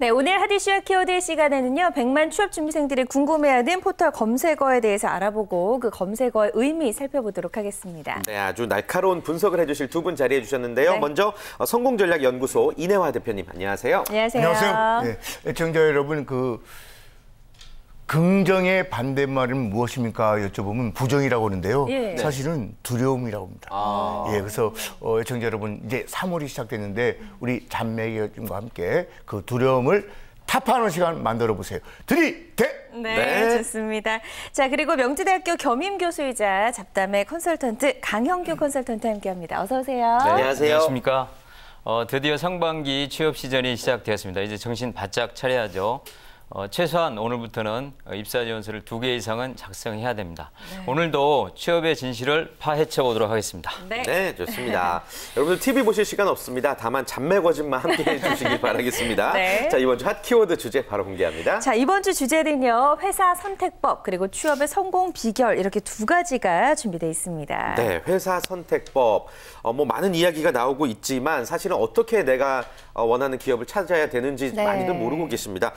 네, 오늘 핫이슈와 키워드 시간에는요, 100만 취업 준비생들이 궁금해하는 포털 검색어에 대해서 알아보고 그 검색어의 의미 살펴보도록 하겠습니다. 네, 아주 날카로운 분석을 해주실 두 분 자리해 주셨는데요. 네. 먼저 성공전략연구소 이내화 대표님, 안녕하세요. 안녕하세요. 안녕하세요. 네, 애청자 여러분, 긍정의 반대말은 무엇입니까 여쭤보면 부정이라고 하는데요. 예. 사실은 두려움이라고 합니다. 예, 그래서 애청자 여러분, 이제 3월이 시작됐는데 우리 잔매기과 함께 그 두려움을 타파하는 시간 만들어 보세요. 들이대! 네, 좋습니다. 자, 그리고 명지대학교 겸임교수이자 잡담의 컨설턴트 강형규 컨설턴트 함께합니다. 어서 오세요. 네, 안녕하세요. 안녕하십니까. 드디어 상반기 취업 시즌이 시작되었습니다. 이제 정신 바짝 차려야죠. 최소한 오늘부터는 입사 지원서를 2개 이상은 작성해야 됩니다. 네. 오늘도 취업의 진실을 파헤쳐 보도록 하겠습니다. 네, 좋습니다. 여러분들 TV 보실 시간 없습니다. 다만 잡매거짓만 함께 해주시길 바라겠습니다. 네. 자, 이번 주 핫 키워드 주제 바로 공개합니다. 자, 이번 주 주제는요, 회사 선택법 그리고 취업의 성공 비결 이렇게 두 가지가 준비되어 있습니다. 네, 회사 선택법. 뭐 많은 이야기가 나오고 있지만 사실은 어떻게 내가 원하는 기업을 찾아야 되는지 네. 많이들 모르고 계십니다.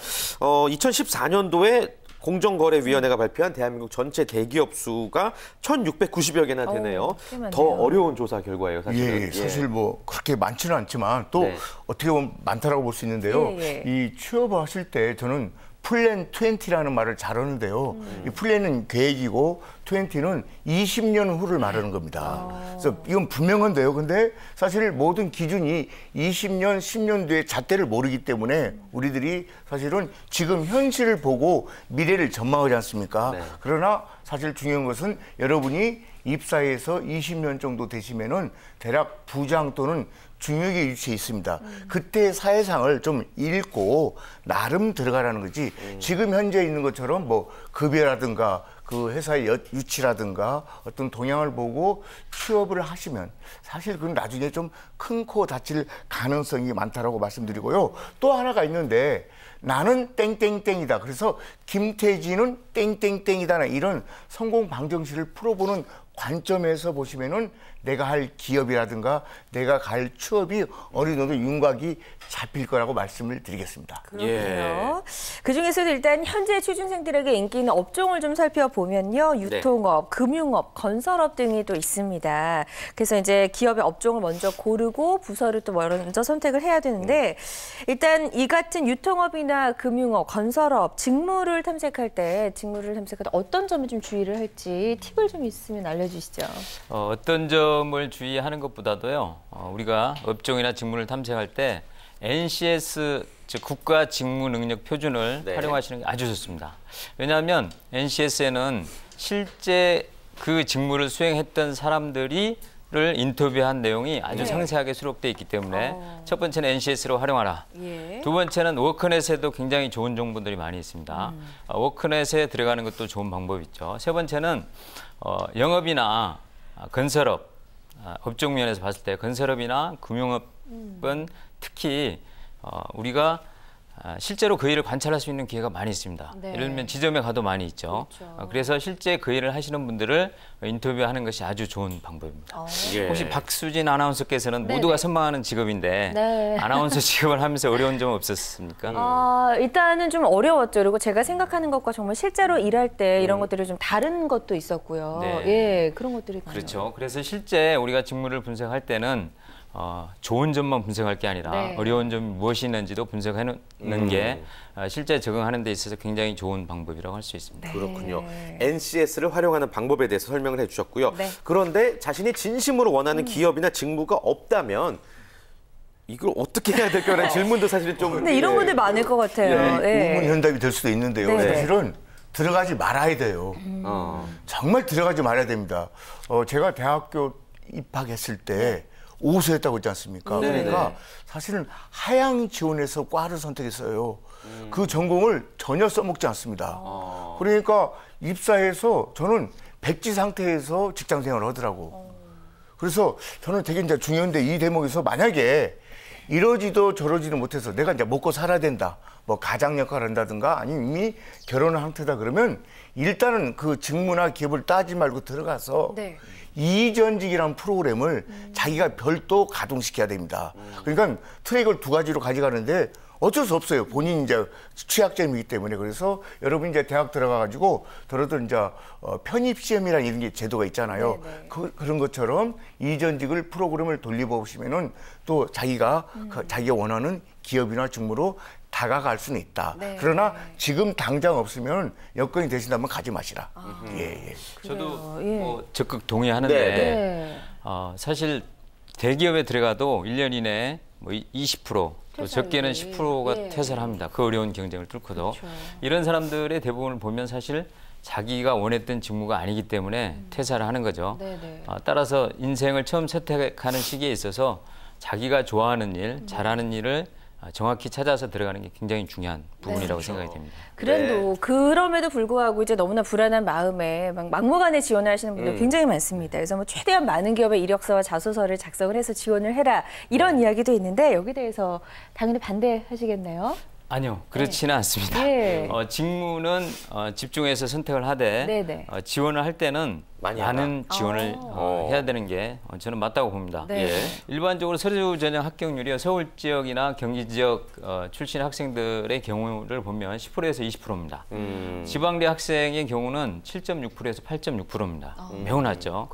2014년도에 공정거래위원회가 발표한 대한민국 전체 대기업 수가 1,690여 개나 되네요. 더 어려운 조사 결과예요, 사실은. 예, 사실 뭐 그렇게 많지는 않지만 또 네. 어떻게 보면 많다라고 볼 수 있는데요. 이 취업하실 때 저는 플랜 20라는 말을 잘 하는데요. 이 플랜은 계획이고 20는 20년 후를 말하는 겁니다. 그래서 이건 분명한데요. 근데 사실 모든 기준이 20년, 10년 뒤의 잣대를 모르기 때문에 우리들이 사실은 지금 현실을 보고 미래를 전망하지 않습니까? 네. 그러나 사실 중요한 것은 여러분이 입사해서 20년 정도 되시면은 대략 부장 또는 중요하게 위치해 있습니다. 그때 사회상을 좀 읽고 나름 들어가라는 거지. 지금 현재 있는 것처럼 뭐 급여라든가 그 회사의 위치라든가 어떤 동향을 보고 취업을 하시면 사실 그건 나중에 좀 큰 코 다칠 가능성이 많다라고 말씀드리고요. 또 하나가 있는데 나는 땡땡땡이다. 그래서 김태진은 땡땡땡이다. 이런 성공 방정식을 풀어보는 관점에서 보시면은 내가 할 기업이라든가 내가 갈 취업이 어느 정도 윤곽이 잡힐 거라고 말씀을 드리겠습니다. 그렇군요. 그중에서도 일단 현재 취준생들에게 인기 있는 업종을 좀 살펴보면요. 유통업, 금융업, 건설업 등이 또 있습니다. 그래서 이제 기업의 업종을 먼저 고르고 부서를 또 먼저 선택을 해야 되는데 일단 이 같은 유통업이나 금융업, 건설업, 직무를 탐색할 때 어떤 점을 좀 주의를 할지 팁을 좀 있으면 알려주시죠. 어떤 점을 주의하는 것보다도요. 우리가 업종이나 직무를 탐색할 때 NCS, 즉 국가 직무 능력 표준을 활용하시는 게 아주 좋습니다. 왜냐하면 NCS에는 실제 그 직무를 수행했던 사람들을 인터뷰한 내용이 아주 상세하게 수록되어 있기 때문에 첫 번째는 NCS로 활용하라. 두 번째는 워크넷에도 굉장히 좋은 정보들이 많이 있습니다. 워크넷에 들어가는 것도 좋은 방법이 있죠. 세 번째는 영업이나 건설업, 업종 면에서 봤을 때 건설업이나 금융업은 특히 우리가 실제로 그 일을 관찰할 수 있는 기회가 많이 있습니다. 네. 예를 들면 지점에 가도 많이 있죠. 그렇죠. 그래서 실제 그 일을 하시는 분들을 인터뷰하는 것이 아주 좋은 방법입니다. 혹시 박수진 아나운서께서는 모두가 선망하는 직업인데 아나운서 직업을 하면서 어려운 점 없었습니까? 일단은 좀 어려웠죠. 그리고 제가 생각하는 것과 정말 실제로 일할 때 이런 것들이 좀 다른 것도 있었고요. 네. 예, 그런 것들이 있군요. 그렇죠. 그래서 실제 우리가 직무를 분석할 때는 좋은 점만 분석할 게 아니라 어려운 점이 무엇이 있는지도 분석하는 게 실제 적응하는 데 있어서 굉장히 좋은 방법이라고 할 수 있습니다. 그렇군요. NCS를 활용하는 방법에 대해서 설명을 해주셨고요. 그런데 자신이 진심으로 원하는 기업이나 직무가 없다면 이걸 어떻게 해야 될까라는 질문도 사실은 좀. 근데 이런 분들 많을 것 같아요. 우문현답이 될 수도 있는데요. 사실은 들어가지 말아야 돼요. 정말 들어가지 말아야 됩니다. 제가 대학교 입학했을 때 오수했다고 했지 않습니까? 그러니까 사실은 하향 지원해서 과를 선택했어요. 그 전공을 전혀 써먹지 않습니다. 그러니까 입사해서 저는 백지 상태에서 직장 생활을 하더라고. 그래서 저는 되게 이제 중요한데 이 대목에서 만약에 이러지도 저러지도 못해서 내가 이제 먹고 살아야 된다. 뭐 가장 역할을 한다든가 아니면 이미 결혼한 상태다 그러면 일단은 그 직무나 기업을 따지 말고 들어가서 이전직이라는 프로그램을 자기가 별도 가동시켜야 됩니다. 그러니까 트랙을 두 가지로 가져가는데 어쩔 수 없어요. 본인이 이제 취약점이기 때문에. 그래서 여러분 이제 대학 들어가가지고 더러들 이제 편입시험이라는 이런 게 제도가 있잖아요. 그런 것처럼 이전직을 프로그램을 돌려보시면은 또 자기가 자기가 원하는 기업이나 직무로 다가갈 수는 있다. 그러나 지금 당장 없으면 여건이 되신다면 가지 마시라. 예. 저도 뭐 적극 동의하는데 사실 대기업에 들어가도 1년 이내에 뭐 20%, 또 적게는 10%가 퇴사를 합니다. 그 어려운 경쟁을 뚫고도. 이런 사람들의 대부분을 보면 사실 자기가 원했던 직무가 아니기 때문에 퇴사를 하는 거죠. 따라서 인생을 처음 선택하는 시기에 있어서 자기가 좋아하는 일, 잘하는 일을 정확히 찾아서 들어가는 게 굉장히 중요한 부분이라고 생각이 됩니다. 그래도 그럼에도 불구하고 이제 너무나 불안한 마음에 막무가내 지원을 하시는 분들 굉장히 많습니다. 그래서 뭐 최대한 많은 기업의 이력서와 자소서를 작성을 해서 지원을 해라 이런 이야기도 있는데 여기 대해서 당연히 반대하시겠네요. 아니요, 그렇지는 않습니다. 직무는 집중해서 선택을 하되 지원을 할 때는 많은 지원을 해야 되는 게 저는 맞다고 봅니다. 일반적으로 서류 전형 합격률이 서울 지역이나 경기 지역 출신 학생들의 경우를 보면 10%에서 20%입니다. 지방대 학생의 경우는 7.6%에서 8.6%입니다. 매우 낮죠.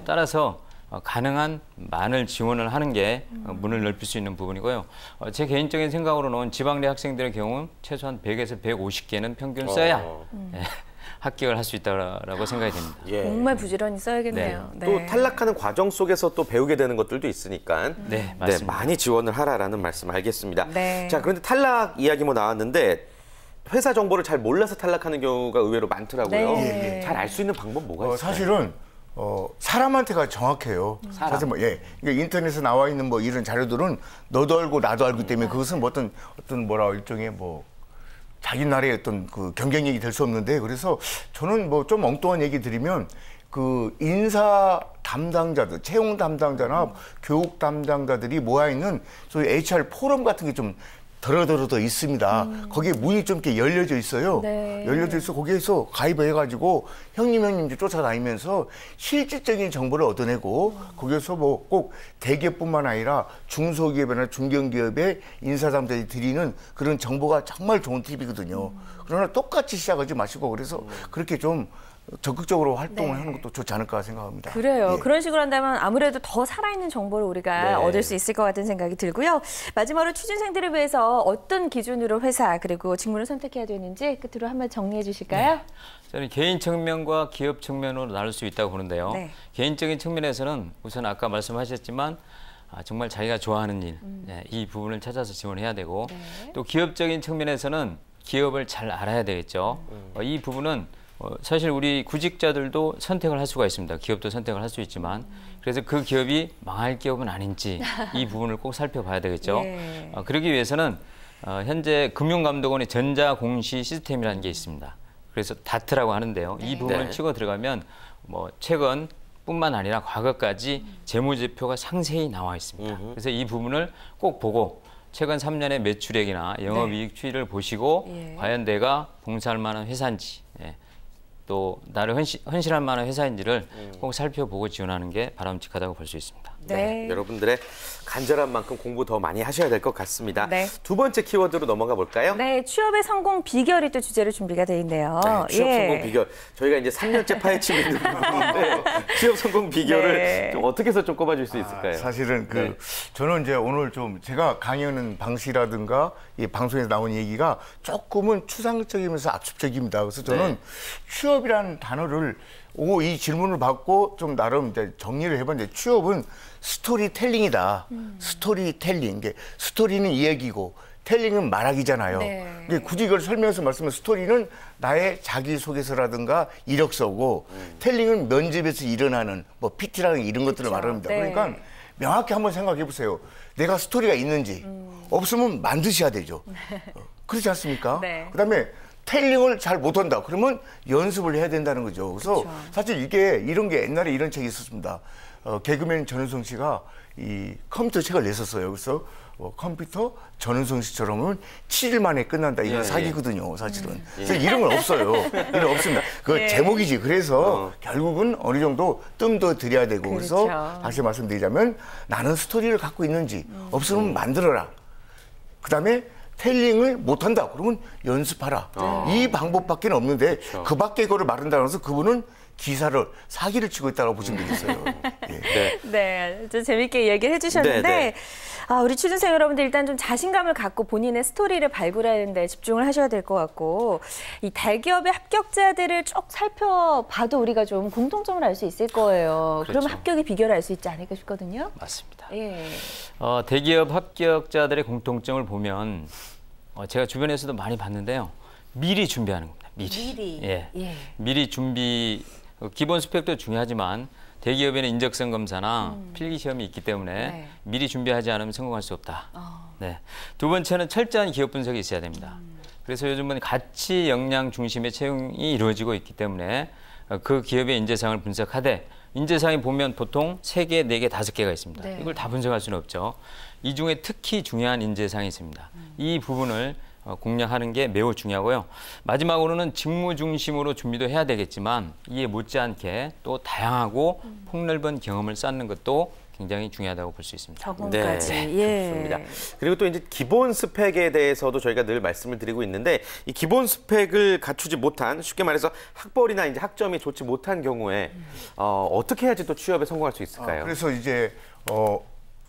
따라서 가능한 많은 지원을 하는 게 문을 넓힐 수 있는 부분이고요. 제 개인적인 생각으로는 지방대 학생들의 경우 최소한 100에서 150개는 평균 써야 합격을 할 수 있다고 생각이 됩니다. 정말 부지런히 써야겠네요. 또 탈락하는 과정 속에서 또 배우게 되는 것들도 있으니까 맞습니다. 많이 지원을 하라라는 말씀 알겠습니다. 자, 그런데 탈락 이야기 뭐 나왔는데 회사 정보를 잘 몰라서 탈락하는 경우가 의외로 많더라고요. 잘 알 수 있는 방법 뭐가 있을까요? 사실은 사람한테가 정확해요. 사실 뭐 그러니까 인터넷에 나와 있는 뭐 이런 자료들은 너도 알고 나도 알기 때문에 그것은 뭐 어떤 뭐라 일종의 뭐 자기 나라의 어떤 그 경쟁력이 될 수 없는데, 그래서 저는 뭐 좀 엉뚱한 얘기 드리면 그 인사 담당자들, 채용 담당자나 교육 담당자들이 모여 있는 소위 HR 포럼 같은 게 좀 더러더러 있습니다. 거기에 문이 좀 이렇게 열려져 있어요. 열려져 있어 거기에서 가입해가지고 형님 이제 쫓아다니면서 실질적인 정보를 얻어내고 거기에서 뭐 꼭 대기업뿐만 아니라 중소기업이나 중견기업의 인사담당자들이 드리는 그런 정보가 정말 좋은 팁이거든요. 그러나 똑같이 시작하지 마시고 그래서 그렇게 좀 적극적으로 활동을 하는 것도 좋지 않을까 생각합니다. 그래요. 그런 식으로 한다면 아무래도 더 살아있는 정보를 우리가 얻을 수 있을 것 같은 생각이 들고요. 마지막으로 취준생들을 위해서 어떤 기준으로 회사 그리고 직무를 선택해야 되는지 끝으로 한번 정리해 주실까요? 저는 개인 측면과 기업 측면으로 나눌 수 있다고 보는데요. 개인적인 측면에서는 우선 아까 말씀하셨지만 정말 자기가 좋아하는 일, 이 부분을 찾아서 지원해야 되고 또 기업적인 측면에서는 기업을 잘 알아야 되겠죠. 이 부분은 사실 우리 구직자들도 선택을 할 수가 있습니다. 기업도 선택을 할 수 있지만 그래서 그 기업이 망할 기업은 아닌지 이 부분을 꼭 살펴봐야 되겠죠. 그러기 위해서는 현재 금융감독원의 전자공시 시스템이라는 게 있습니다. 그래서 다트라고 하는데요. 이 부분을 치고 들어가면 뭐 최근뿐만 아니라 과거까지 재무제표가 상세히 나와 있습니다. 그래서 이 부분을 꼭 보고 최근 3년의 매출액이나 영업이익 추이를 보시고 과연 내가 봉사할 만한 회사인지 또 나를 헌신할 만한 회사인지를 꼭 살펴보고 지원하는 게 바람직하다고 볼 수 있습니다. 여러분들의 간절한 만큼 공부 더 많이 하셔야 될 것 같습니다. 두 번째 키워드로 넘어가 볼까요? 취업의 성공 비결이 또 주제로 준비가 돼 있네요. 취업 성공 비결. 저희가 이제 3년째 파헤치고 있는 부분인데 취업 성공 비결을 좀 어떻게 해서 좀 꼽아줄 수 있을까요? 사실은 저는 이제 오늘 좀 제가 강의하는 방식이라든가 이 방송에서 나온 얘기가 조금은 추상적이면서 압축적입니다. 그래서 저는 취업이라는 단어를 이 질문을 받고 좀 나름 이제 정리를 해봤는데 취업은 스토리텔링이다. 스토리텔링. 스토리는 이야기고 텔링은 말하기잖아요. 근데 굳이 이걸 설명해서 말씀하면 스토리는 나의 자기소개서라든가 이력서고 텔링은 면접에서 일어나는 뭐 PT라는 이런 것들을 말합니다. 그러니까 명확히 한번 생각해 보세요. 내가 스토리가 있는지 없으면 만드셔야 되죠. 그렇지 않습니까? 그다음에 텔링을 잘 못한다. 그러면 연습을 해야 된다는 거죠. 그래서 사실 이런 게 옛날에 이런 책이 있었습니다. 개그맨 전은성 씨가 이 컴퓨터 책을 냈었어요. 그래서 컴퓨터 전은성 씨처럼은 7일 만에 끝난다. 이건 사기거든요, 사실은. 그래서 이런 건 없어요. 이런 건 없습니다. 그 제목이지. 그래서 결국은 어느 정도 뜸도 들여야 되고 그래서 다시 말씀드리자면 나는 스토리를 갖고 있는지 없으면 만들어라. 그다음에 텔링을 못한다. 그러면 연습하라. 이 방법밖에 없는데 그렇죠. 그 밖에 그거를 말한다고 해서 그분은 기사를 사기를 치고 있다고 보시면 되겠어요. 예. 네, 좀 재밌게 얘기를 해주셨는데 네. 우리 취준생 여러분들 일단 좀 자신감을 갖고 본인의 스토리를 발굴하는 데 집중을 하셔야 될 것 같고 이 대기업의 합격자들을 쭉 살펴봐도 우리가 좀 공통점을 알 수 있을 거예요. 그렇죠. 그러면 합격의 비결을 알 수 있지 않을까 싶거든요. 맞습니다. 예. 대기업 합격자들의 공통점을 보면 제가 주변에서도 많이 봤는데요. 미리 준비하는 겁니다. 미리. 예. 미리 준비, 기본 스펙도 중요하지만 대기업에는 인적성 검사나 필기 시험이 있기 때문에 미리 준비하지 않으면 성공할 수 없다. 네. 두 번째는 철저한 기업 분석이 있어야 됩니다. 그래서 요즘은 가치 역량 중심의 채용이 이루어지고 있기 때문에 그 기업의 인재상을 분석하되 인재상이 보면 보통 3개, 4개, 5개가 있습니다. 네. 이걸 다 분석할 수는 없죠. 이 중에 특히 중요한 인재상이 있습니다. 이 부분을 공략하는 게 매우 중요하고요. 마지막으로는 직무 중심으로 준비도 해야 되겠지만 이에 못지않게 또 다양하고 폭넓은 경험을 쌓는 것도 굉장히 중요하다고 볼 수 있습니다. 적응까지. 좋습니다. 그리고 또 이제 기본 스펙에 대해서도 저희가 늘 말씀을 드리고 있는데 이 기본 스펙을 갖추지 못한 쉽게 말해서 학벌이나 이제 학점이 좋지 못한 경우에 어떻게 해야지 또 취업에 성공할 수 있을까요? 그래서 이제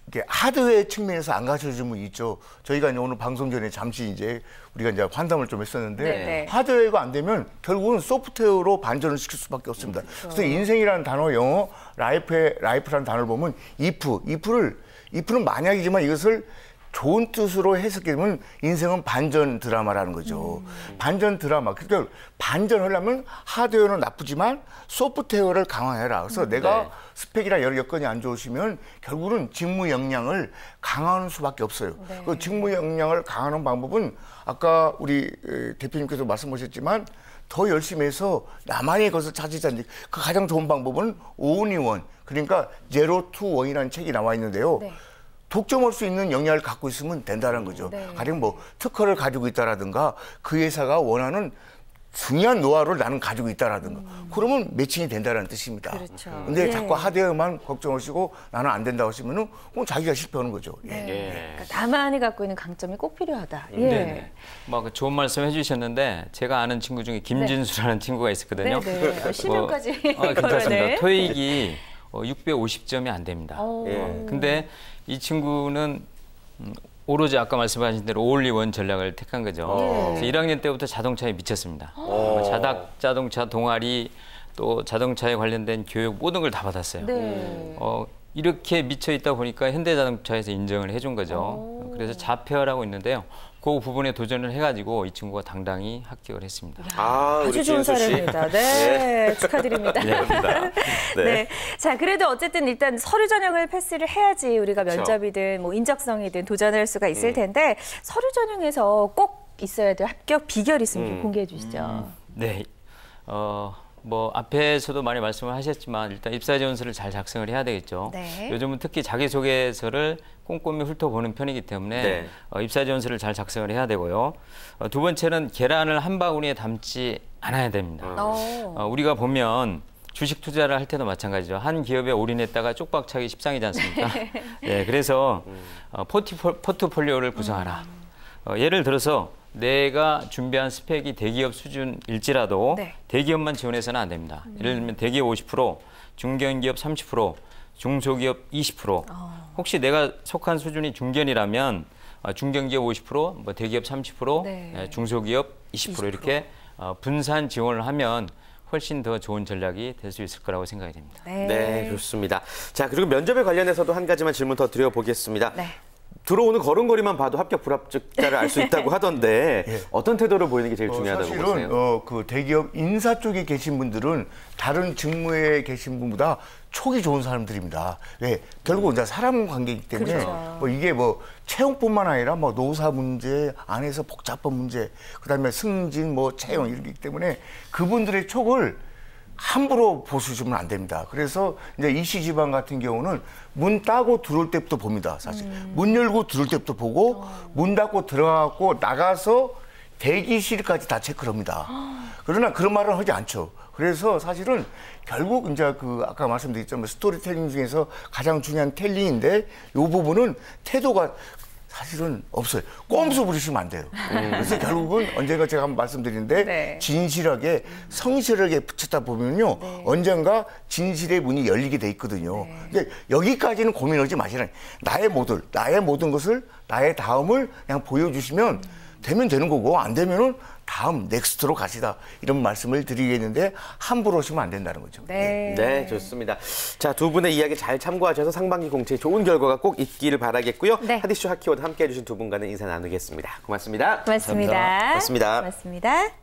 이게 하드웨어 측면에서 안 갖춰진 분이 있죠. 저희가 이제 오늘 방송 전에 잠시 이제 우리가 이제 환담을 좀 했었는데 네네. 하드웨어가 안 되면 결국은 소프트웨어로 반전을 시킬 수밖에 없습니다. 그래서 인생이라는 단어 영어 라이프라는 단어를 보면 if는 만약이지만 이것을 좋은 뜻으로 해석하면 인생은 반전 드라마라는 거죠. 반전 드라마. 그러니까 반전하려면 하드웨어는 나쁘지만 소프트웨어를 강화해라. 그래서 내가 스펙이나 여러 여건이 안 좋으시면 결국은 직무 역량을 강화하는 수밖에 없어요. 그 직무 역량을 강화하는 방법은 아까 우리 대표님께서 말씀하셨지만 더 열심히 해서 나만의 것을 찾으자는 그 가장 좋은 방법은 only 그러니까 zero to one이라는 책이 나와 있는데요. 독점할 수 있는 역량을 갖고 있으면 된다는 거죠. 가령 뭐 특허를 가지고 있다라든가 그 회사가 원하는 중요한 노하우를 나는 가지고 있다라든가 그러면 매칭이 된다는 뜻입니다. 그렇죠. 근데 자꾸 하드웨어만 걱정하시고 나는 안 된다고 하시면은 그건 자기가 실패하는 거죠. 그러니까 나만이 갖고 있는 강점이 꼭 필요하다. 좋은 말씀 해주셨는데 제가 아는 친구 중에 김진수라는 친구가 있었거든요. 실명까지. 괜찮습니다. 토익이 650점이 안 됩니다. 근데 이 친구는 오로지 아까 말씀하신 대로 올리원 전략을 택한 거죠. 그래서 1학년 때부터 자동차에 미쳤습니다. 자동차 동아리 또 자동차에 관련된 교육 모든 걸 다 받았어요. 이렇게 미쳐 있다 보니까 현대자동차에서 인정을 해준 거죠. 그래서 자폐어라고 있는데요. 그 부분에 도전을 해가지고 이 친구가 당당히 합격을 했습니다. 아주 좋은 사례입니다. 네, 축하드립니다. 네. 자, 그래도 어쨌든 일단 서류 전형을 패스를 해야지 우리가 면접이든 뭐 인적성이든 도전할 수가 있을 텐데 서류 전형에서 꼭 있어야 될 합격 비결 있으면 좀 공개해 주시죠. 네. 앞에서도 많이 말씀을 하셨지만 일단 입사지원서를 잘 작성을 해야 되겠죠. 요즘은 특히 자기소개서를 꼼꼼히 훑어보는 편이기 때문에 입사지원서를 잘 작성을 해야 되고요. 두 번째는 계란을 한 바구니에 담지 않아야 됩니다. 우리가 보면 주식 투자를 할 때도 마찬가지죠. 한 기업에 올인했다가 쪽박차기 십상이지 않습니까? 그래서 포트폴리오를 구성하라. 예를 들어서 내가 준비한 스펙이 대기업 수준일지라도 대기업만 지원해서는 안 됩니다. 예를 들면 대기업 50%, 중견기업 30%, 중소기업 20%. 혹시 내가 속한 수준이 중견이라면 중견기업 50%, 대기업 30%, 중소기업 20% 이렇게 분산 지원을 하면 훨씬 더 좋은 전략이 될 수 있을 거라고 생각이 됩니다. 네, 좋습니다. 자, 그리고 면접에 관련해서도 한 가지만 질문 더 드려보겠습니다. 들어오는 걸음걸이만 봐도 합격 불합격자를 알 수 있다고 하던데 어떤 태도를 보이는 게 제일 중요하다고 보세요? 사실은 그 대기업 인사 쪽에 계신 분들은 다른 직무에 계신 분보다 촉이 좋은 사람들입니다. 결국 이제 사람 관계이기 때문에 이게 채용뿐만 아니라 노사 문제 안에서 복잡한 문제, 그다음에 승진 채용 이렇기 때문에 그분들의 촉을 함부로 보수주면 안 됩니다. 그래서 이제 이시지방 같은 경우는 문 따고 들어올 때부터 봅니다. 사실 문 열고 들어올 때부터 보고 문 닫고 들어가고 나가서 대기실까지 다 체크를 합니다. 그러나 그런 말은 하지 않죠. 그래서 사실은 결국 이제 아까 말씀드렸지만 스토리텔링 중에서 가장 중요한 텔링인데 이 부분은 태도가 사실은 없어요. 꼼수 부리시면 안 돼요. 그래서 결국은 언젠가 제가 한번 말씀드리는데 네. 진실하게 성실하게 붙였다 보면요. 언젠가 진실의 문이 열리게 돼 있거든요. 근데 여기까지는 고민하지 마시라. 나의 모든 것을 나의 다음을 그냥 보여주시면 되면 되는 거고 안 되면은 다음 넥스트로 가시다 이런 말씀을 드리겠는데 함부로 하시면 안 된다는 거죠. 네. 네, 좋습니다. 자, 두 분의 이야기 잘 참고하셔서 상반기 공채 좋은 결과가 꼭 있기를 바라겠고요. 네. 하디쇼 하키워드 함께해 주신 두 분과는 인사 나누겠습니다. 고맙습니다. 고맙습니다. 고맙습니다. 고맙습니다.